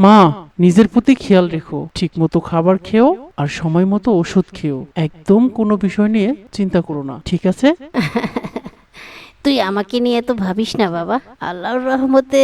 মা, নিজের প্রতি খেয়াল রেখো, ঠিক মতো খাবার খেও আর সময় মতো ওষুধ খেও। একদম কোনো বিষয় নিয়ে চিন্তা করো না, ঠিক আছে? তুই আমাকে নিয়ে তো ভাবিস না বাবা, আল্লাহর রহমতে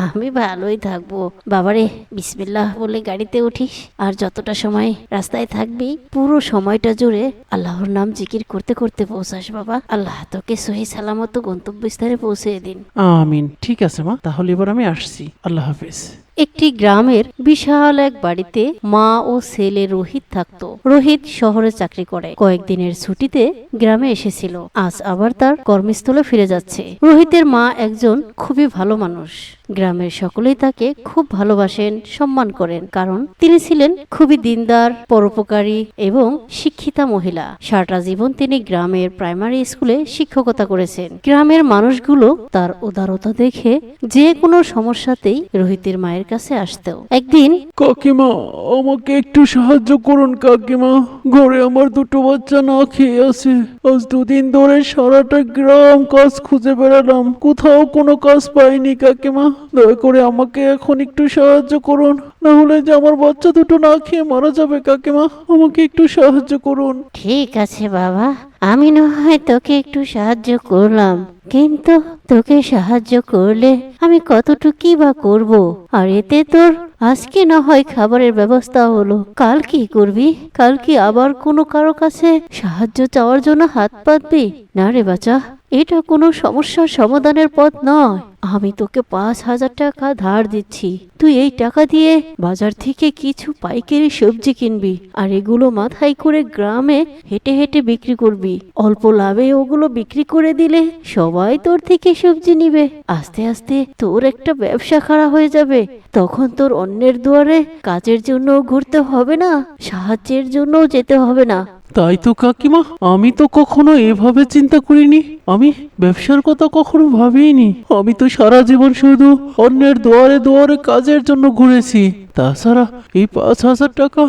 আমি ভালোই থাকবো। বাবারে, বিসমিল্লাহ বলে গাড়িতে উঠিস, আর যতটা সময় রাস্তায় থাকবি পুরো সময়টা জুড়ে আল্লাহর নাম জিকির করতে করতে পৌঁছাস বাবা। আল্লাহ তোকে সহি সালামত গন্তব্যস্থানে পৌঁছে দিন। আমিন। ঠিক আছে মা, তাহলে এবার আমি আসছি। আল্লাহ হাফেজ। একটি গ্রামের বিশাল এক বাড়িতে মা ও ছেলে রোহিত থাকতো। রোহিত শহরে চাকরি করে কয়েকদিনের ছুটিতে গ্রামে এসেছিল। আজ আবার তার কর্মস্থলে ফিরে যাচ্ছে। রোহিতের মা একজন খুবই ভালো মানুষ। গ্রামের সকলেই তাকে খুব ভালোবাসেন, সম্মান করেন, কারণ তিনি ছিলেন খুবই দিনদার, পরোপকারী এবং শিক্ষিতা মহিলা। সারাটা জীবন তিনি গ্রামের প্রাইমারি স্কুলে শিক্ষকতা করেছেন। গ্রামের মানুষগুলো তার উদারতা দেখে যে কোনো সমস্যাতেই রোহিতের মায়ের কাছে আসতো। একদিন কাকিমা, আমাকে একটু সাহায্য করুন কাকিমা। ঘরে আমার দুটো বাচ্চা না খেয়ে আছে। আজ দুদিন ধরে সারাটা গ্রাম কাজ খুঁজে বেড়ালাম, কোথাও কোনো কাজ পাইনি কাকিমা। দয়া করে আমাকে এখন একটু সাহায্য করুন, না হলে যে আমার বাচ্চা দুটো না খেয়ে মারা যাবে কাকিমা। আমাকে একটু সাহায্য করুন। ঠিক আছে বাবা, আমি না হয় তোকে একটু সাহায্য করলাম, কিন্তু তোকে সাহায্য করলে আমি কতটুকুই বা করব? আর এতে তোর আজকে না হয় খাবারের ব্যবস্থা হলো, কাল কি করবি? কাল কি আবার কোনো কারো কাছে সাহায্য চাওয়ার জন্য হাত পাতবি? না রে বাচ্চা, এটা কোনো সমস্যার সমাধানের পথ নয়। আমি তোকে 5,000 টাকা ধার দিচ্ছি, তুই এই টাকা দিয়ে বাজার থেকে কিছু পাইকারি সবজি কিনবি, আর এগুলো মাথায় করে গ্রামে হেঁটে হেঁটে বিক্রি করবি। অল্প লাভে ওগুলো বিক্রি করে দিলে সবাই তোর থেকে সবজি নিবে। আস্তে আস্তে তোর একটা ব্যবসা খাড়া হয়ে যাবে। তখন তোর অন্যের দুয়ারে কাজের জন্য ঘুরতে হবে না, সাহায্যের জন্য যেতে হবে না। তাই তো কাকিমা, আমি তো কখনো এভাবে চিন্তা করিনি। আমি ব্যবসার কথা কখনো ভাবিনি। আমি তো সারা জীবন শুধু অন্যের দুয়ারে দুয়ারে কাজের জন্য ঘুরেছি। তাছাড়া এই 5,000 টাকা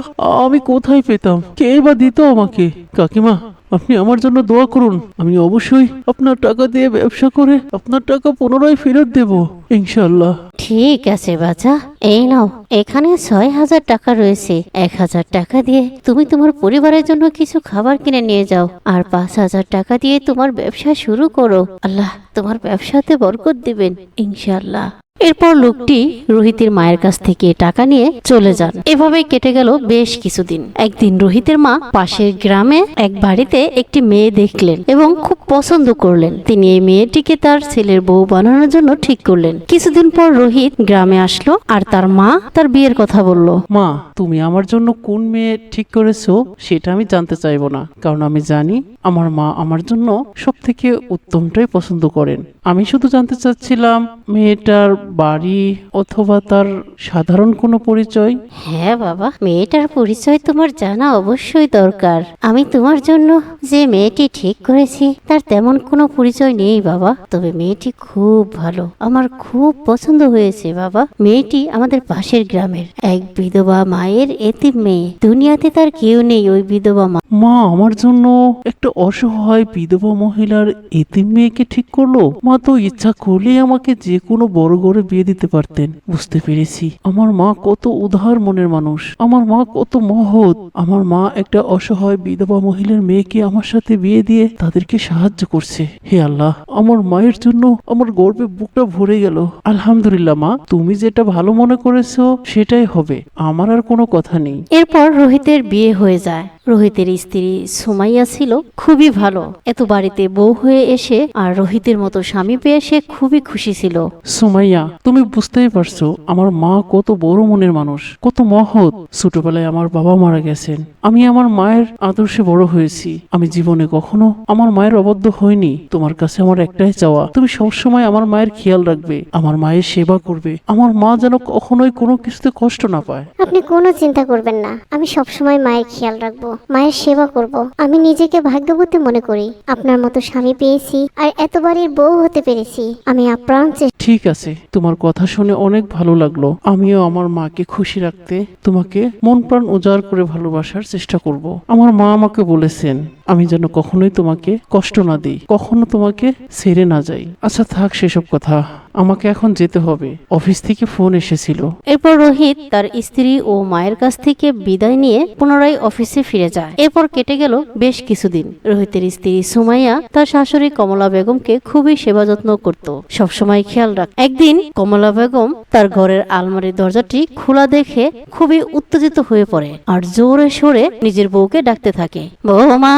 আমি কোথায় পেতাম? কে বা দিত আমাকে? কাকিমা, আপনি আমার জন্য দোয়া করুন। আমি অবশ্যই আপনার টাকা দিয়ে ব্যবসা করে আপনার টাকা পুনরায় ফেরত দেব, ইনশাল্লাহ। ঠিক আছে বাচ্চা, এই নাও, এখানে 6,000 টাকা রয়েছে। 1,000 টাকা দিয়ে তুমি তোমার পরিবারের জন্য কিছু খাবার কিনে নিয়ে যাও, আর 5,000 টাকা দিয়ে তোমার ব্যবসা শুরু করো। আল্লাহ তোমার ব্যবসাতে বরকত দিবেন ইনশাআল্লাহ। এরপর লোকটি রোহিতের মায়ের কাছ থেকে টাকা নিয়ে চলে যান। এভাবে কেটে গেল বেশ কিছুদিন। একদিন রোহিতের মা পাশের গ্রামে এক বাড়িতে একটি মেয়ে দেখলেন এবং খুব পছন্দ করলেন। তিনি এই মেয়েটিকে তার ছেলের বউ বানানোর জন্য ঠিক করলেন। কিছুদিন পর রোহিত গ্রামে আসলো আর তার মা তার বিয়ের কথা বলল। মা, তুমি আমার জন্য কোন মেয়ে ঠিক করেছো সেটা আমি জানতে চাইবো না, কারণ আমি জানি আমার মা আমার জন্য সব থেকে উত্তমটাই পছন্দ করেন। আমি শুধু জানতে চাচ্ছিলাম মেয়েটার বাড়ি অথবা তার সাধারণ কোনো পরিচয়। হ্যাঁ বাবা, মেয়েটার পরিচয় তোমার জানা অবশ্যই দরকার। আমি তোমার জন্য যে মেয়েটি ঠিক করেছি তার তেমন কোনো পরিচয় নেই বাবা, তবে মেয়েটি খুব ভালো, আমার খুব পছন্দ হয়েছে বাবা। মেয়েটি আমাদের পাশের গ্রামের এক বিধবা মায়ের এতিম মেয়ে। দুনিয়াতে তার কেউ নেই ওই বিধবা মা। মা আমার জন্য একটা অসহায় বিধবা মহিলার এতিম মেয়েকে ঠিক করলো? মা তো ইচ্ছা করলেই আমাকে যে কোনো বড় ঘরে বিয়ে দিতে পারতেন। বুঝতে পেরেছি আমার মা কত উদার মনের মানুষ, আমার মা কত মহৎ। আমার মা একটা অসহায় বিধবা মহিলার মেয়েকে আমার সাথে বিয়ে দিয়ে তাদেরকে সাহায্য করছে। হে আল্লাহ, আমার মায়ের জন্য আমার গর্বে বুকটা ভরে গেল। আলহামদুলিল্লাহ মা, তুমি যেটা ভালো মনে করেছো সেটাই হবে, আমার আর কোনো কথা নেই। এরপর রোহিতের বিয়ে হয়ে যায়। রোহিতের স্ত্রী সুমাইয়া ছিল খুবই ভালো। এত বাড়িতে বউ হয়ে এসে আর রোহিতের মতো স্বামী পেয়ে সে খুবই খুশি ছিল। সুমাইয়া, তুমি বুঝতেই পারছো আমার মা কত বড় মনের মানুষ, কত মহৎ। ছোটবেলায় আমার বাবা মারা গেছেন, আমি আমার মায়ের আদর্শে বড় হয়েছি। আমি জীবনে কখনো আমার মায়ের অবাধ্য হইনি। তোমার কাছে আমার একটাই চাওয়া, তুমি সবসময় আমার মায়ের খেয়াল রাখবে, আমার মায়ের সেবা করবে। আমার মা যেন কখনোই কোনো কিছুতে কষ্ট না পায়। আপনি কোনো চিন্তা করবেন না, আমি সবসময় মায়ের খেয়াল রাখবো, মায়ের সেবা করব। আমি নিজেকে ভাগ্যবতী মনে করি, আপনার মতো স্বামী পেয়েছি আর এতবারের বউ হতে পেরেছি। আমি আপ্রাণ ঠিক আছে, তোমার কথা শুনে অনেক ভালো লাগলো। আমিও আমার মাকে খুশি রাখতে তোমাকে মন প্রাণ উজাড় করে ভালোবাসার চেষ্টা করব। আমার মা আমাকে বলেছেন আমি যেন কখনোই তোমাকে কষ্ট না দিই, কখনো তোমাকে ছেড়ে না যাই। আচ্ছা থাক সেসব কথা, আমাকে এখন যেতে হবে, অফিস থেকে ফোন এসেছিল। এরপর রোহিত তার স্ত্রী ও মায়ের কাছ থেকে বিদায় নিয়ে পুনরায় অফিসে ফিরে যায়। এরপর কেটে গেল বেশ কিছুদিন। রোহিতের স্ত্রী সুমাইয়া তার শাশুড়ি কমলা বেগমকে খুবই সেবা যত্ন করত, সবসময় খেয়াল রাখ। একদিন কমলা বেগম তার ঘরের আলমারির দরজাটি খোলা দেখে খুবই উত্তেজিত হয়ে পড়ে আর জোরে সোরে নিজের বউকে ডাকতে থাকে, বৌমা,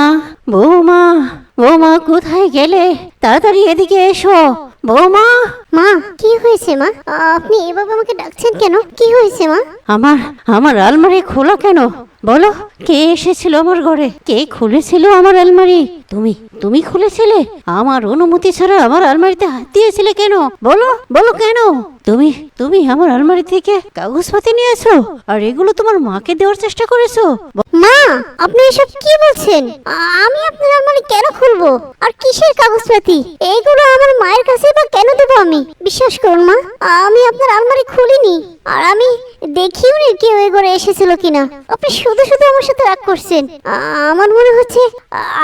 বৌমা, বৌমা, কোথায় গেলে? তাড়াতাড়ি এদিকে এসো বৌমা। মা, কি হয়েছে মা? আপনি এভাবে আমাকে ডাকছেন কেন? কি হয়েছে মা? আমার আমার আলমারি খোলা কেন? বলো, কে এসেছিল আমার ঘরে? কে খুলেছিল আমার আলমারি? তুমি তুমি খুলেছিলে? আমার অনুমতি ছাড়া আমার আলমারিতে হাত দিয়েছিলে কেন? বলো বলো কেন? তুমি তুমি আমার আলমারি থেকে কাগজপাতি নিয়েছো আর এগুলো তোমার মাকে দেওয়ার চেষ্টা করেছো? মা, আপনি এসব কি বলছেন? আমি আপনার আলমারি কেন খুলবো? আর কিসের কাগজপাতি? এইগুলো আমার মায়ের কাছে বা কেন দেবো আমি? বিশ্বাস করুন মা, আমি আপনার আলমারি খুলিনি, আর আমি দেখিও নি কেউ এ ঘরে এসেছিল কিনা। আপনি শুধু শুধু আমার সাথে রাগ করছেন। আমার মনে হচ্ছে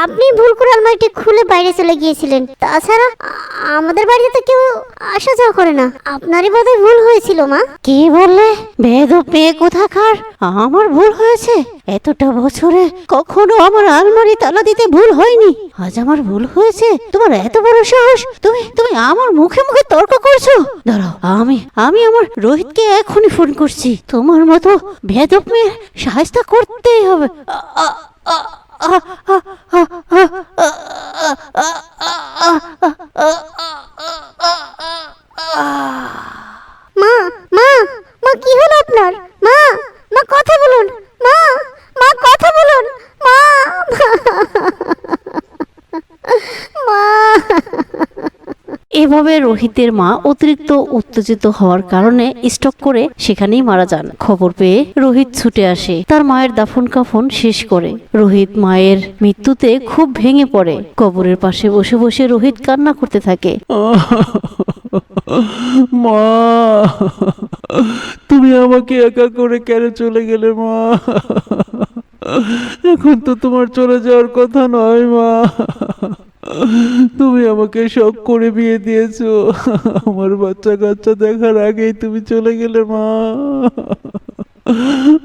আপনি ভুল করে আলমারিটি খুলে বাইরে চলে গিয়েছিলেন। তাছাড়া আমাদের বাড়িতে তো কেউ আসা যাওয়া করে না। আপনারই বোধহয় ভুল হয়েছিল মা। কি বললে? বেয়াদব মেয়ে কোথাকার! আমার ভুল হয়েছে? এতটা বছরে কখনো আমার আলমারি তালা দিতে ভুল হয়নি, আজ আমার ভুল হয়েছে? তোমার এত বড় সাহস! তুমি তুমি আমার মুখে মুখে তর্ক করছো? দাঁড়াও, আমি আমি আমার রোহিতকে এখনই ফোন করছি। তোমার মতো বেয়াদব মেয়ে সাহায্য করতেই হবে। মা, মা, মা, কি হলো আপনার? মা, মা, কথা বলুন। মা, মা, কথা বলুন। মা, মা। এভাবে রোহিতের মা অতিরিক্ত উত্তেজিত হওয়ার কারণে স্ট্রোক করে সেখানেই মারা যান। খবর পেয়ে রোহিত ছুটে আসে, তার মায়ের দাফন কাফন শেষ করে। রোহিত মায়ের মৃত্যুতে খুব ভেঙে পড়ে। কবরের পাশে বসে বসে রোহিত কান্না করতে থাকে। মা, তুমি আমাকে একা করে কেন চলে গেলে মা? এখন তো তোমার চলে যাওয়ার কথা নয় মা, তুমি আমাকে শখ করে বিয়ে দিয়েছো, আমার বাচ্চা কাচ্চা দেখার আগেই তুমি চলে গেলে মা।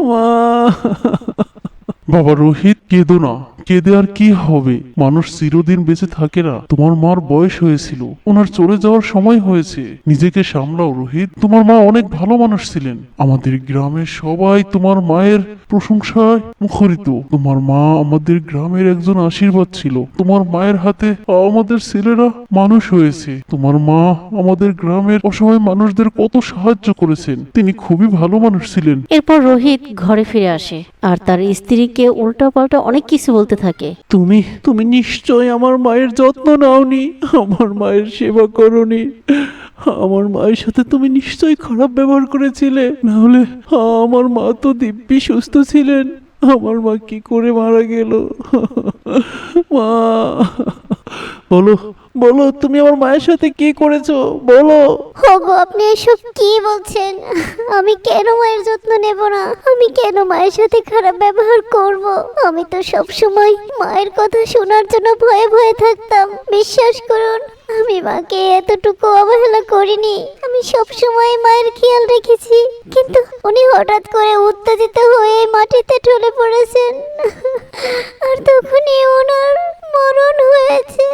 মা, বাবা রোহিত, কেঁদো না, কেঁদে আর কি হবে? মানুষ চিরদিন বেঁচে থাকে না। তোমার মার বয়স হয়েছিল, ওনার চলে যাওয়ার সময় হয়েছে। নিজেকে সামলাও রোহিত, তোমার মা অনেক ভালো মানুষ ছিলেন। আমাদের গ্রামের সবাই তোমার মায়ের প্রশংসায় মুখরিত। তোমার মা আমাদের গ্রামের একজন আশীর্বাদ ছিল। তোমার মায়ের হাতে আমাদের ছেলেরা মানুষ হয়েছে। তোমার মা আমাদের গ্রামের অসহায় মানুষদের কত সাহায্য করেছেন। তিনি খুবই ভালো মানুষ ছিলেন। এরপর রোহিত ঘরে ফিরে আসে আর তার স্ত্রীকে উল্টাপাল্টা অনেক কিছু বলতে থাকে। তুমি তুমি নিশ্চয় আমার মায়ের যত্ন নাওনি, আমার মায়ের সেবা করনি, আমার মায়ের সাথে তুমি নিশ্চয়ই খারাপ ব্যবহার করেছিলে, না হলে আমার মা তো দিব্যি সুস্থ ছিলেন। আমার মা কি করে মারা গেল? মা, বলো বলো, তুমি আমার মায়ের সাথে কি করেছো? বলো। ওগো, আপনি এসব কি বলছেন? আমি কেন মায়ের যত্ন নেব না? আমি কেন মায়ের সাথে খারাপ ব্যবহার করব? আমি তো সব সময় মায়ের কথা শোনার জন্য ভয়ে ভয়ে থাকতাম। বিশ্বাস করুন, আমি মাকে এতটুকু অবহেলা করিনি। আমি সব সময় মায়ের খেয়াল রেখেছি, কিন্তু উনি হঠাৎ করে উত্তেজিত হয়ে মাটিতে ঢলে পড়েছেন, আর তখনই ওনার মরণ হয়েছে।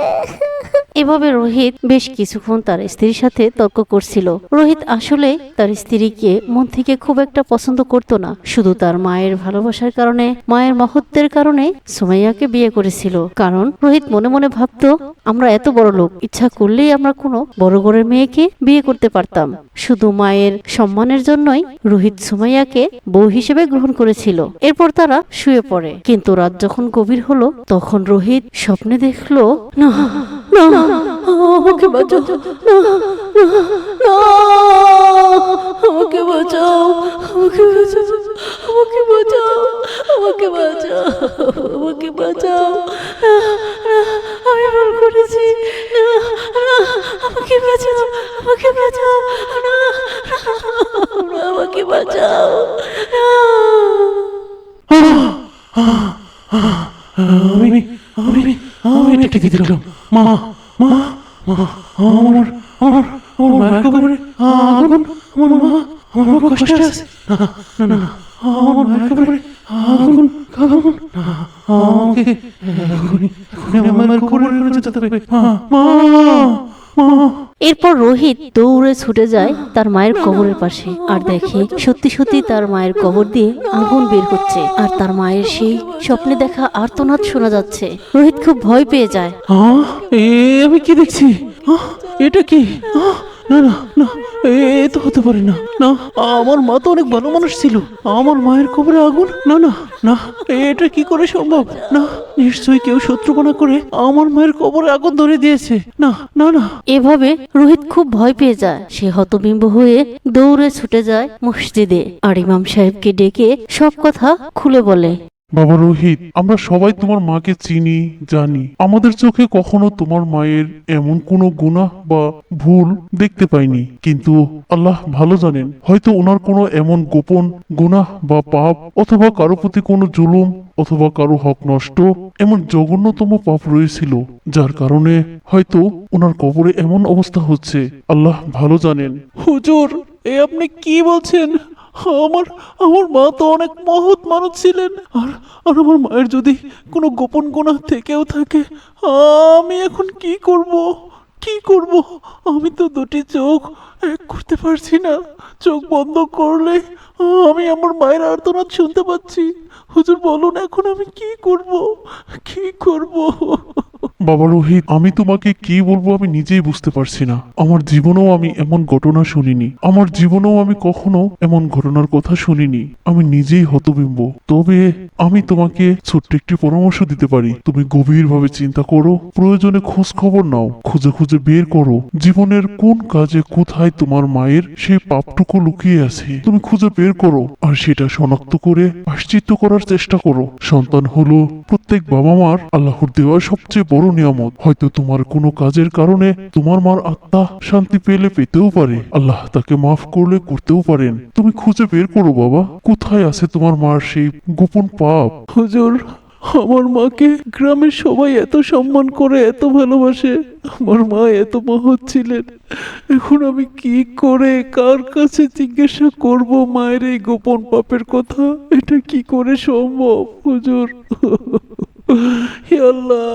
এভাবে রোহিত বেশ কিছুক্ষণ তার স্ত্রীর সাথে তর্ক করছিল। রোহিত আসলে তার স্ত্রীকে মন থেকে খুব একটা পছন্দ করত না, শুধু তার মায়ের ভালোবাসার কারণে, মায়ের মহত্বের কারণে সুমাইয়াকে বিয়ে করেছিল। কারণ রোহিত মনে মনে ভাবতো, আমরা এত বড় লোক, ইচ্ছা করলেই আমরা কোনো বড় ঘরের মেয়েকে বিয়ে করতে পারতাম। শুধু মায়ের সম্মানের জন্যই রোহিত সুমাইয়াকে বউ হিসেবে গ্রহণ করেছিল। এরপর তারা শুয়ে পড়ে, কিন্তু রাত যখন গভীর হলো তখন রোহিত স্বপ্নে দেখলো, না না, আমাকে বাঁচাও, না না, আমাকে বাঁচাও, আমাকে বাঁচাও, আমাকে বাঁচাও, আমাকে বাঁচাও, আমাকে বাঁচাও, আমি ভুল করেছি, না না, আমাকে বাঁচাও, আমাকে বাঁচাও, না, আমাকে বাঁচাও, আমি আমি আমি এটা ঠিকই দিলাম। মা মা মা আমার আমার আমার মায়ের কবরে আগুন। আমার মা কষ্টে আছে। না না না, আমার মায়ের কবরে আগুন আগুন। আমাকে এখনই আমার মায়ের কবরে যেতে হবে। মা মা মা। এরপর রোহিত দৌড়ে ছুটে যায় তার মায়ের কবরের পাশে আর দেখে সত্যি সত্যি তার মায়ের কবর দিয়ে আগুন বের হচ্ছে আর তার মায়ের সেই স্বপ্নে দেখা আর্তনাদ শোনা যাচ্ছে। রোহিত খুব ভয় পেয়ে যায়। এ আমি কি দেখছি? এটা কি? না না না, এ তো হতে পারে না। না, আমার মা তো অনেক ভালো মানুষ ছিল। আমার মায়ের কবরে আগুন? না না না, এটা কি করে সম্ভব? না, নিশ্চয়ই কেউ শত্রুপনা করে আমার মায়ের কবরে আগুন ধরে দিয়েছে। না না না। এভাবে রোহিত খুব ভয় পেয়ে যায়। সে হতবিম্ব হয়ে দৌড়ে ছুটে যায় মসজিদে আর ইমাম সাহেবকে ডেকে সব কথা খুলে বলে। বাবা রোহিত, আমরা সবাই তোমার মাকে চিনি, জানি। আমাদের চোখে কখনো তোমার মায়ের এমন কোনো গুনাহ বা ভুল দেখতে পাইনি, কিন্তু আল্লাহ ভালো জানেন, হয়তো ওনার কোনো এমন গোপন গুনাহ বা পাপ, অথবা কারো প্রতি কোনো জুলুম, অথবা কারো হক নষ্ট, এমন জঘন্যতম পাপ রয়েছিল, যার কারণে হয়তো ওনার কবরে এমন অবস্থা হচ্ছে। আল্লাহ ভালো জানেন। হুজুর, এ আপনি কি বলছেন? আমার আমার মা তো অনেক মহৎ মানুষ ছিলেন। আর আর আমার মায়ের যদি কোনো গোপন গুনাহ থেকেও থাকে, আমি এখন কি করব? কি করব? আমি তো দুটি চোখ এক করতে পারছি না। চোখ বন্ধ করলে আমি আমার মায়ের আর্তনাদ শুনতে পাচ্ছি। হুজুর বলুন, এখন আমি কি করব? কি করব? বাবা রোহিত, আমি তোমাকে কি বলবো আমি নিজেই বুঝতে পারছি না। আমার জীবনেও আমি এমন ঘটনা শুনিনি। আমার জীবনেও আমি কখনো এমন ঘটনার কথা শুনিনি। আমি নিজেই হতবিম্ব। তবে আমি তোমাকে ছোট্ট একটি পরামর্শ দিতে পারি। তুমি গভীরভাবে চিন্তা করো, প্রয়োজনে খোঁজ খবর নাও, খুঁজে খুঁজে বের করো জীবনের কোন কাজে কোথায় তোমার মায়ের সেই পাপটুকু লুকিয়ে আছে। তুমি খুঁজে বের করো আর সেটা শনাক্ত করে প্রায়শ্চিত্ত করার চেষ্টা করো। সন্তান হলো প্রত্যেক বাবা মার আল্লাহর দেওয়া সবচেয়ে বড় নিয়ামত। হয়তো তোমার কোনো কাজের কারণে তোমার মার আত্মা শান্তি পেতেও পারে। আল্লাহ তাকে মাফ করলে করতেও পারেন। তুমি খুঁজে বের করো বাবা, কোথায় আছে তোমার মার সেই গোপন পাপ। হুজুর, আমার মাকে গ্রামের সবাই এত সম্মান করে, এত ভালোবাসে। আমার মা এত মহৎ ছিলেন। এখন আমি কি করে কার কাছে জিজ্ঞাসা করব মায়ের এই গোপন পাপের কথা? এটা কি করে সম্ভব হুজুর? হে আল্লাহ,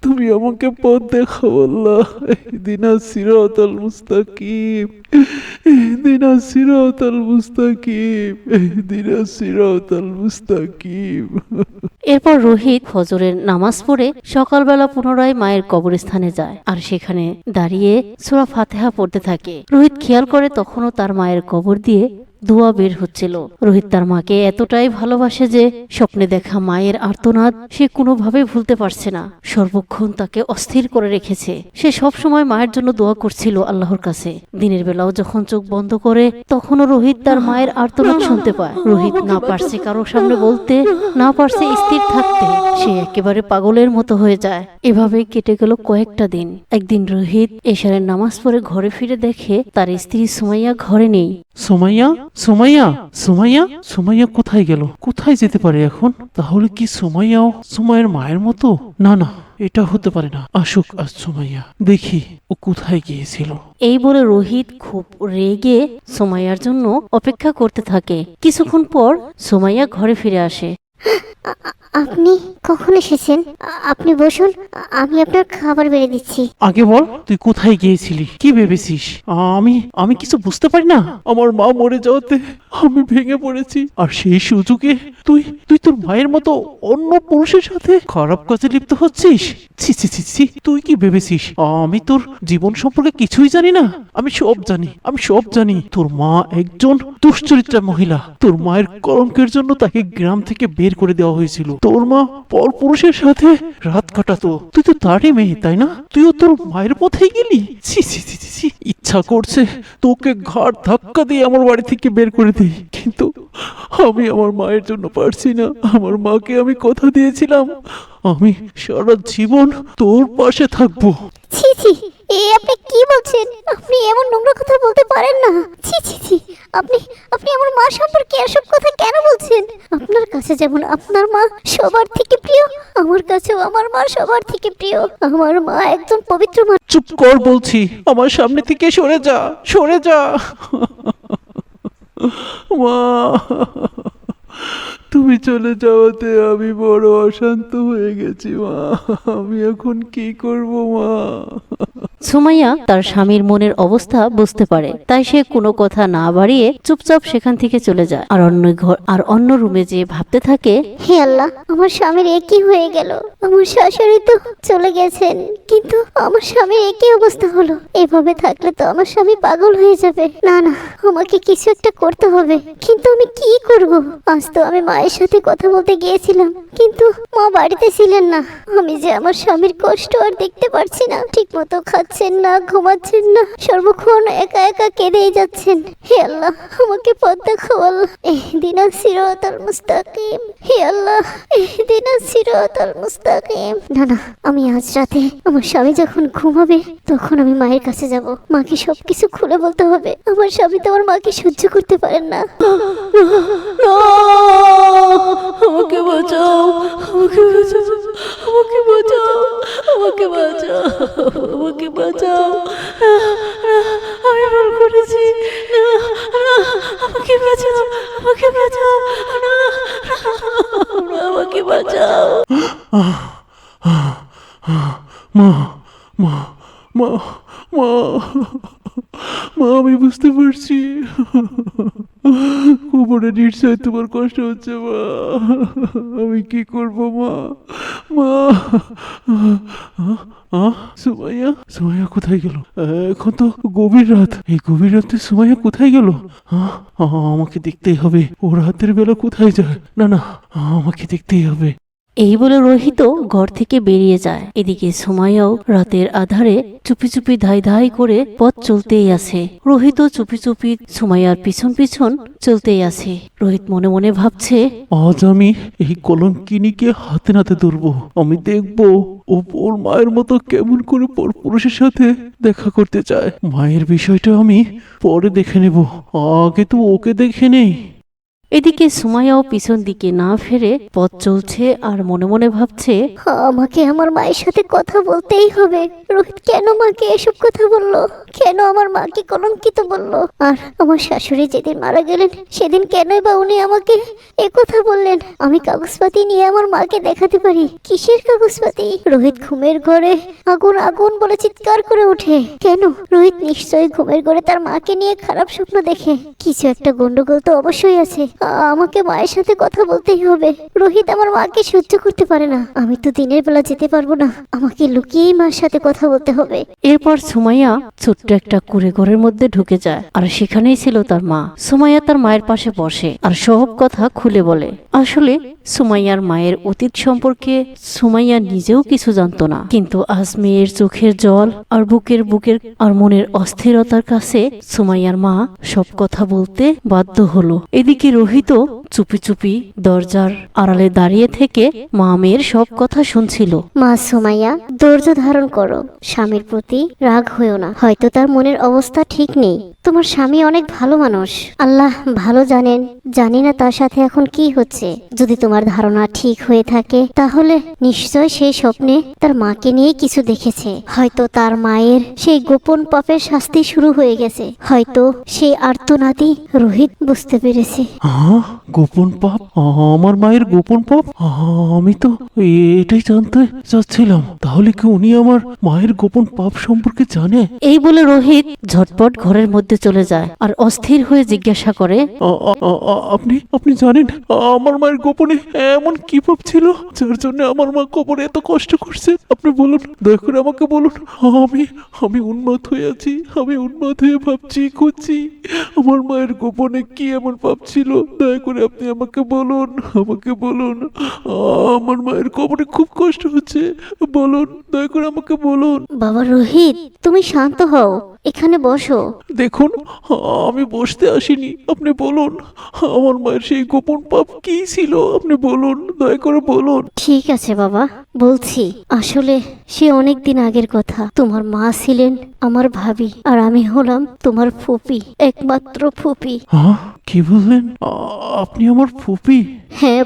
তুমি আমাকে পথ দেখাও আল্লাহ। ইহদিনা সিরাতাল মুস্তাকিম, ইহদিনা সিরাতাল মুস্তাকিম, ইহদিনা সিরাতাল মুস্তাকিম। এরপর রোহিত ফজরের নামাজ পড়ে সকালবেলা পুনরায় মায়ের কবরস্থানে যায় আর সেখানে দাঁড়িয়ে সূরা ফাতিহা পড়তে থাকে। রোহিত খেয়াল করে তখনও তার মায়ের কবর দিয়ে দোয়া বের হচ্ছিল। রোহিত তার মাকে এতটাই ভালোবাসে যে স্বপ্নে দেখা মায়ের আর্তনাদ সে কোনোভাবে ভুলতে পারছে না। সর্বক্ষণ তাকে অস্থির করে রেখেছে। সে সব সময় মায়ের জন্য দোয়া করছিল আল্লাহর কাছে। দিনের বেলাও যখন চোখ বন্ধ করে তখনও রোহিত তার মায়ের আর্তনাদ শুনতে পায়। রোহিত না পারছে কারো সামনে বলতে, না পারছে স্থির থাকতে। সে একেবারে পাগলের মতো হয়ে যায়। এভাবে কেটে গেল কয়েকটা দিন। একদিন রোহিত এশারের নামাজ পড়ে ঘরে ফিরে দেখে তার স্ত্রী সুমাইয়া ঘরে নেই। সুমাইয়া, সুমাইয়া, সুমাইয়া, সুমাইয়া কোথায় গেল? কোথায় যেতে পারে এখন? তাহলে কি সুমাইয়াও সুমাইয়ের মায়ের মতো? না না, এটা হতে পারে না। আসুক আজ সুমাইয়া, দেখি ও কোথায় গিয়েছিল। এই বলে রোহিত খুব রেগে সুমাইয়ার জন্য অপেক্ষা করতে থাকে। কিছুক্ষণ পর সুমাইয়া ঘরে ফিরে আসে। আপনি কখন এসেছেন? আপনি বসুন, আমি আপনার খাবার বেড়ে দিচ্ছি। আগে বল, তুই কোথায় গিয়েছিলি? কি ভেবেছিস আমি আমি কিছু বুঝতে পারি না? আমার মা মরে যাওয়াতে আমি ভেঙে পড়েছি, আর সেই সুযোগে তুই তুই তোর মায়ের মতো অন্য পুরুষের সাথে খারাপ কাজে লিপ্ত হচ্ছিস। ছি ছি ছি ছি, তুই কি ভেবেছিস আমি তোর জীবন সম্পর্কে কিছুই জানি না? আমি সব জানি, আমি সব জানি। তোর মা একজন দুশ্চরিত্রা মহিলা। তোর মায়ের কলঙ্কের জন্য তাকে গ্রাম থেকে বের করে দেওয়া হয়েছিল। তোর মা পরপুরুষের সাথে রাত কাটাতো। তুই তো তারই মেয়ে, তাই না? তুইও তোর মায়ের পথেই গেলি। ছি ছি ছি ছি ছি, ইচ্ছা করছে তোকে ঘাড় ধাক্কা দিয়ে আমার বাড়ি থেকে বের করে দিই, কিন্তু আমি আমার মায়ের জন্য পারছি না। আমার মাকে আমি কথা দিয়েছিলাম আমি সারা জীবন তোর পাশে থাকবো। ছি ছি, আপনি কি বলছেন? আপনি এমন নোংরা কথা বলতে পারেন না। ছি ছি ছি, আপনি আপনি আমার মা সম্পর্কে এসব কথা কেন বলছেন? আপনার কাছে যেমন আপনার মা সবার থেকে প্রিয়, আমার কাছেও আমার মা সবার থেকে প্রিয়। আমার মা একজন পবিত্র মা। চুপ কর বলছি, আমার সামনে থেকে সরে যা, সরে যা। মা, তুমি চলে যাওয়াতে আমি বড় অশান্ত হয়ে গেছি মা। আমি এখন কি করব মা? সুমাইয়া তার স্বামীর মনের অবস্থা বুঝতে পারে, তাই সে কোনো কথা না বাড়িয়ে চুপচাপ সেখান থেকে চলে যায় আর অন্য রুমে যেয়ে ভাবতে থাকে, হে আল্লাহ, আমার স্বামীর একই হয়ে গেল। আমার শাশুড়ি তো চলে গেছেন, কিন্তু আমার স্বামীর একই অবস্থা হলো। এভাবে থাকলে তো আমার স্বামী পাগল হয়ে যাবে। না না, আমাকে কিছু একটা করতে হবে। কিন্তু আমি কি করব? আজ তো আমি মায়ের সাথে কথা বলতে গিয়েছিলাম, কিন্তু মা বাড়িতে ছিলেন না। আমি যে আমার স্বামীর কষ্ট আর দেখতে পারছি না। ঠিক মতো খাচ্ছেন না, ঘুমাচ্ছেন না, সর্বক্ষণ একা একা কেঁদেই যাচ্ছেন। হে আল্লাহ, আমাকে পথ দেখাও আল্লাহ। ইহদিনাস সিরাতাল মুস্তাকিম। হে আল্লাহ, ইহদিনাস সিরাতাল মুস্তাকিম। না না, আমি আজ রাতে আমার স্বামী যখন ঘুমাবে তখন আমি মায়ের কাছে যাব। মাকে সবকিছু খুলে বলতে হবে। আমার স্বামী তো আমার মাকে সহ্য করতে পারেন না। আমাকে বাঁচাও, আমাকে বাঁচাও, আমাকে বাঁচাও, আমাকে বাঁচাও, আমাকে বাঁচাও। আমি ভুল করেছি। না, না, আমাকে বাঁচাও, আমাকে বাঁচাও, না, আমাকে বাঁচাও। মা, মা, মা, মা, মা, আমি বুঝতে পারছি কোমরে নিশ্চয় তোমার কষ্ট হচ্ছে মা। আমি কি করব মা? মা, সুমাইয়া, সুমাইয়া কোথায় গেল? এখন তো গভীর রাত। এই গভীর রাতে সুমাইয়া কোথায় গেল? আমাকে দেখতেই হবে, ও রাতের বেলা কোথায় যায়। না না, আমাকে দেখতেই হবে। এই বলে রোহিত ঘর থেকে বেরিয়ে যায়। এদিকে সুমাইয়াও রাতের আধারে চুপি চুপি ধাই ধাই করে পথ চলতেই আছে। রোহিত চুপি চুপি সুমাইয়ার পিছন পিছন চলতেই আছে। রোহিত মনে মনে ভাবছে, আজ আমি এই কলঙ্কিনীকে হাতে নাতে ধরবো। আমি দেখবো ও ওর মায়ের মতো কেমন করে পরপুরুষের সাথে দেখা করতে চায়। মায়ের বিষয়টা আমি পরে দেখে নেব, আগে তো ওকে দেখে নেই। এদিকে সুমাইয়াও পিছন দিকে না ফিরে পথ চলছে আর মনে মনে ভাবছে, আমাকে আমার মায়ের সাথে কথা বলতেই হবে। রোহিত কেন মাকে এসব কথা বললো? কেন আমার মাকে কলঙ্কিত বললো? আর আমার শাশুড়ি যেদিন মারা গেলেন সেদিন কেনই বা উনি আমাকে কথা বললেন? আমি কাগজপাতি নিয়ে আমার মাকে দেখাতে পারি। কিসের কাগজপাতি? রোহিত ঘুমের ঘরে আগুন আগুন বলে চিৎকার করে ওঠে। কেন? রোহিত নিশ্চয়ই ঘুমের ঘরে তার মাকে নিয়ে খারাপ স্বপ্ন দেখে। কিছু একটা গন্ডগোল তো অবশ্যই আছে। আমাকে মায়ের সাথে কথা বলতেই হবে। রোহিত আমার মাকে সহ্য করতে পারে না। আমি তো দিনের বেলা যেতে পারবো না, আমাকে লুকিয়েই মার সাথে কথা বলতে হবে। এরপর সুমাইয়া ছোট্ট একটা কুঁড়ে ঘরের মধ্যে ঢুকে যায়, আর সেখানেই ছিল তার মা। সুমাইয়া তার মায়ের পাশে বসে আর সব কথা খুলে বলে। আসলে সুমাইয়ার মায়ের অতীত সম্পর্কে সুমাইয়া নিজেও কিছু জানতো না, কিন্তু আজ মেয়ের চোখের জল আর বুকের আর মনের অস্থিরতার কাছে সুমাইয়ার মা সব কথা বলতে বাধ্য হলো। এদিকে রোহিত চুপি চুপি দরজার আড়ালে দাঁড়িয়ে থেকে মা মেয়ের সব কথা শুনছিল। মা সুমাইয়া, ধৈর্য ধারণ করো। স্বামীর প্রতি রাগ হয়েও না। হয়তো তার মনের অবস্থা ঠিক নেই। তোমার স্বামী অনেক ভালো মানুষ, আল্লাহ ভালো জানেন। জানি না তার সাথে এখন কি হচ্ছে। যদি তোমার ধারণা ঠিক হয়ে থাকে তাহলে নিশ্চয় সেই স্বপ্নে তার মাকে নিয়ে কিছু দেখেছে। হয়তো তার মায়ের সেই গোপন পাপের শাস্তি শুরু হয়ে গেছে। হয়তো সেই আর্তনাদি রোহিত বুঝতে পেরেছে। গোপন পাপ? আমার মায়ের গোপন পাপ? আমি তো এটাই জানতে চাচ্ছিলাম। তাহলে কি উনি আমার মায়ের গোপন পাপ সম্পর্কে জানে? এই বলে রোহিত ঝটপট ঘরের মধ্যে চলে যায় আর অস্থির হয়ে জিজ্ঞাসা করে, আপনি জানেন আমার মায়ের গোপনে এমন কি পাপ ছিল যার জন্য আমার মা কবরে এত কষ্ট করছে? আপনি বলুন, দয়া করে আমাকে বলুন। আমি উন্মাদ হয়ে আছি। আমি উন্মাদ হয়ে ভাবছি, খুঁজছি আমার মায়ের গোপনে কি এমন পাপ ছিল। দয়া করে আপনি আমাকে বলুন, আমাকে বলুন। আমার মায়ের কবরে খুব কষ্ট হচ্ছে, বলুন, দয়া করে আমাকে বলুন। বাবা রোহিত, তুমি শান্ত হও, এখানে বসো। দেখুন, আমি বসতে আসিনি, আপনি বলুন আমার মায়ের সেই গোপন পাপ কি ছিল? আপনি বলুন, দয়া করে বলুন। ঠিক আছে বাবা, বলছি। আসলে সে অনেক দিন আগের কথা। তোমার মা ছিলেন আমার ভাবি, আর আমি হলাম তোমার ফুপি, একমাত্র ফুপি। কি বললেন? আপনি আমার ফুপি? হ্যাঁ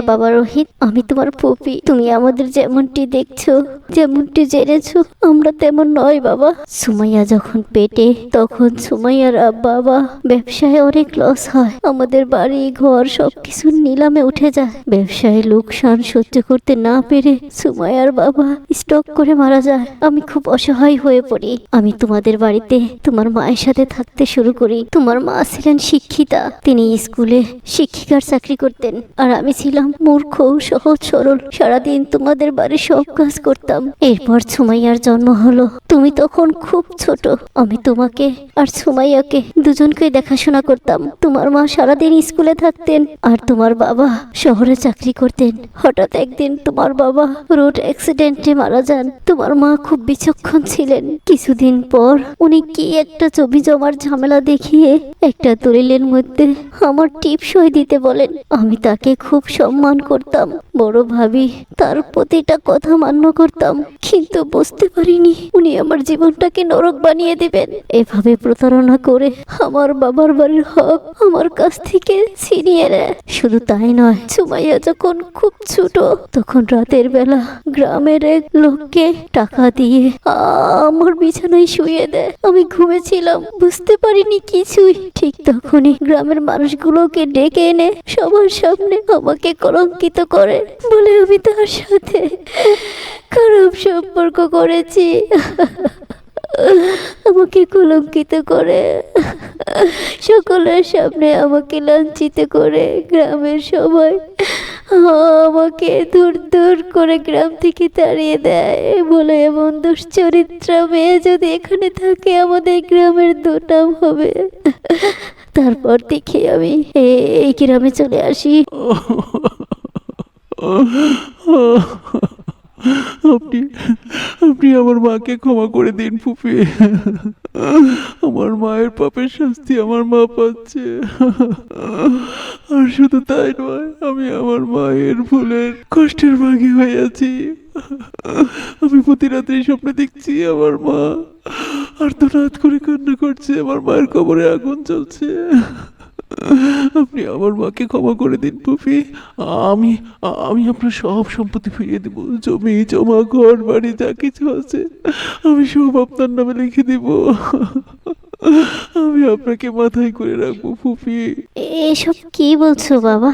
বাবা রোহিত, আমি তোমার ফুপি। তুমি আমাদের যেমনটি দেখছো, যেমনটি জেনেছো, আমরা তেমন নয় বাবা। সুমাইয়া যখন পেটে, তখন সুমাইয়ার বাবা ব্যবসায় অনেক লস হয়। আমাদের বাড়ি ঘর সবকিছু নিলামে উঠে যায়। ব্যবসায় লোকসান সহ্য করতে না পেরে সুমাইয়ার বাবা স্ট্রোক করে মারা যায়। আমি খুব অসহায় হয়ে পড়ি। আমি তোমাদের বাড়িতে তোমার মায়ের সাথে থাকতে শুরু করি। তোমার মা ছিলেন শিক্ষিতা, তিনি স্কুলে শিক্ষিকার চাকরি করতেন, আর আমি ছিলাম মূর্খ, সহজ সরল। সারাদিন তোমাদের বাড়ির সব কাজ করতাম। এরপর সুমাইয়ার জন্ম হলো। তুমি তখন খুব ছোট। আমি তোমাকে আর সুমাইয়াকে দুজনকে দেখাশোনা করতাম। তোমার মা সারাদিন স্কুলে থাকতেন, আর তোমার বাবা শহরে চাকরি করতেন। হঠাৎ একদিন তোমার বাবা রোড অ্যাক্সিডেন্টে মারা যান। তোমার মা খুব বিচক্ষণ ছিলেন। কিছুদিন পর উনি কি একটা ছবি জমার ঝামেলা দেখিয়ে একটা দলিলের মধ্যে আমার টিপ সই দিতে বলেন। আমি তাকে খুব সম্মান করতাম, বড় ভাবি তার প্রতিটা কথা মান্য করতাম, কিন্তু বুঝতে পারিনি উনি আমার জীবনটাকে নরক বানিয়ে দিবেন। এভাবে প্রতারণা করে আমার বাবার বাড়ির হক আমার কাছ থেকে ছিনিয়ে নেয়। শুধু তাই নয়, সুমাইয়া যখন খুব ছোট, তখন রাতের বেলা গ্রামের এক লোককে টাকা দিয়ে আমার বিছানায় শুয়ে দেয়। আমি ঘুমেছিলাম, বুঝতে পারিনি কিছুই। ঠিক তখনই গ্রামের মানুষগুলোকে ডেকে এনে সবার সামনে আমাকে কলঙ্কিত করে, বলে আমি তার সাথে খারাপ সম্পর্ক করেছি। আমাকে কলঙ্কিত করে, সকলের সামনে আমাকে লাঞ্ছিত করে, গ্রামের সবাই আমাকে দূর দূর করে গ্রাম থেকে তাড়িয়ে দেয়, বলে এমন দুশ্চরিত্রা মেয়ে যদি এখানে থাকে আমাদের গ্রামের দুর্নাম হবে। তারপর দেখি আমি এই গ্রামে চলে আসি। আপনি আপনি আমার মাকে ক্ষমা করে দিন ফুপি। আমার মায়ের পাপের শাস্তি আমার মা পাচ্ছে। আর শুধু তাই নয়, আমি আমার মায়ের ভুলের কষ্টের ভাগী হয়ে আছি। আমি প্রতি রাত্রে স্বপ্নে দেখছি আমার মা আর্তনাদ করে কান্না করছে, আমার মায়ের কবরে আগুন জ্বলছে। আপনি আমার মাকে ক্ষমা করে দিন ফুফি। আমি আমি আপনার সব সম্পত্তি ফিরিয়ে দেব, জমি জমা ঘর বাড়ি যা কিছু আছে আমি সব আপনার নামে লিখে দেব। আমি আপনাকে মাথায় করে রাখবো ফুফি। এসব কি বলছো বাবা?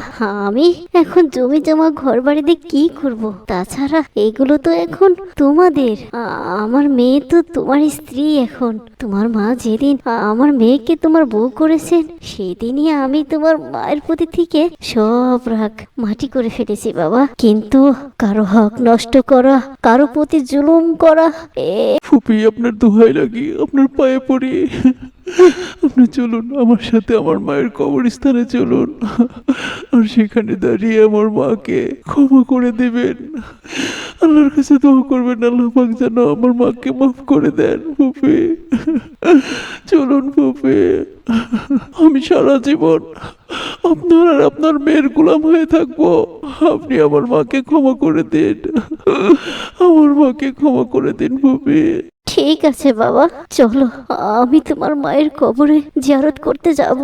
আমি এখন জমি জমা ঘর বাড়িতে কি করব? তাছাড়া এগুলো তো এখন তোমাদের। আমার মেয়ে তো তোমার স্ত্রী এখন। তোমার মা যেদিন আমার মেয়েকে তোমার বউ করেছেন, সেদিনই আমি তোমার মায়ের প্রতি থেকে সব রাগ মাটি করে ফেলেছি বাবা। কিন্তু কারো হক নষ্ট করা, কারো প্রতি জুলুম করা, ফুপি আপনার দোহাই লাগি, আপনার পায়ে পড়ি, আপনি চলুন আমার সাথে আমার মায়ের কবরস্থানে চলুন, আর সেখানে দাঁড়িয়ে আমার মাকে ক্ষমা করে দেবেন। আল্লাহর কাছে দোয়া করবেন আল্লাহ পাক যেন আমার মাকে মাফ করে দেন। ফুপি চলুন ফুপি, আমি সারা জীবন আপনার আর আপনার মেয়ের গোলাম হয়ে থাকবো। আপনি আমার মাকে ক্ষমা করে দিন, আমার মাকে ক্ষমা করে দিন ফুপি। ঠিক আছে বাবা, চলো আমি তোমার মায়ের কবরে জিয়ারত করতে যাব।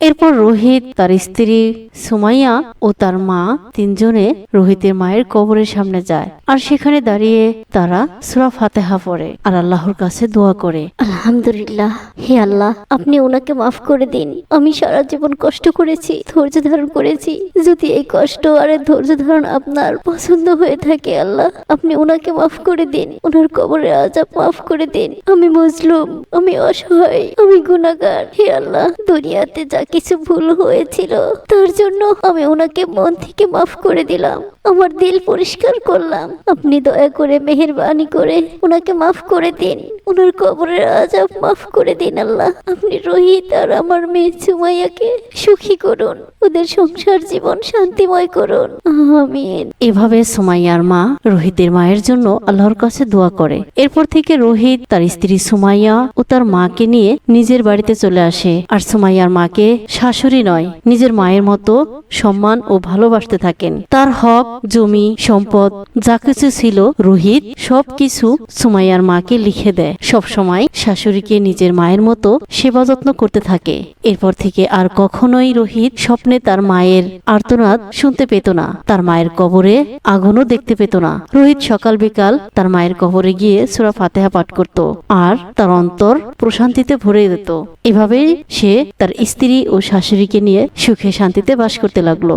এরপর রোহিত, তার স্ত্রী সুমাইয়া ও তার মা তিনজনে রোহিতের মায়ের কবরের সামনে যায়, আর সেখানে দাঁড়িয়ে তারা সূরা ফাতিহা পড়ে আর আল্লাহর কাছে দোয়া করে। আলহামদুলিল্লাহ, হে আল্লাহ, আপনি ওনাকে মাফ করে দিন। আমি সারা জীবন কষ্ট করেছি, ধৈর্য ধারণ করেছি। যদি এই কষ্ট আর এই ধৈর্য ধারণ আপনার পছন্দ হয়ে থাকে আল্লাহ, আপনি ওনাকে মাফ করে দিন, ওনার কবরের আযাব মাফ করে দিন। আমি মজলুম, আমি অসহায়, আমি গুনাহগার। হে আল্লাহ, দুনিয়াতে যা কিছু ভুল হয়েছিল তার জন্য আমি ওনাকে মন থেকে মাফ করে দিলাম, আমার দিল পরিষ্কার করলাম। আপনি দয়া করে মেহেরবানি করে ওনাকে মাফ করে দিন, ওনার কবরের আযাব মাফ করে দিন আল্লাহ। আপনি রোহিত আর আমার মেয়ে সুমাইয়াকে সুখী করুন, ওদের সংসার জীবন শান্তিময় করুন, আমিন। এভাবে সুমাইয়ার মা রোহিতের মায়ের জন্য আল্লাহর কাছে দোয়া করে। এরপর থেকে রোহিত তার স্ত্রী সুমাইয়া ও তার মাকে নিয়ে নিজের বাড়িতে চলে আসে, আর সুমাইয়ার মাকে শাশুড়ি নয়, নিজের মায়ের মতো সম্মান ও ভালোবাসতে থাকেন। তার হক, জমি, সম্পদ যা কিছু ছিল রোহিত সবকিছু সুমাইয়ার মাকে লিখে দেয়। সবসময় শাশুড়িকে নিজের মায়ের মতো সেবা যত্ন করতে থাকে। এরপর থেকে আর কখনোই রোহিত স্বপ্নে তার মায়ের আর্তনাদ শুনতে পেত না, তার মায়ের কবরে আগুনও দেখতে পেত না। রোহিত সকাল বিকাল তার মায়ের কবরে গিয়ে সূরা ফাতিহা পাঠ করত আর তার অন্তর প্রশান্তিতে ভরে যেত। এভাবেই সে তার স্ত্রী ও শাশুড়িকে নিয়ে সুখে শান্তিতে বাস করতে লাগলো।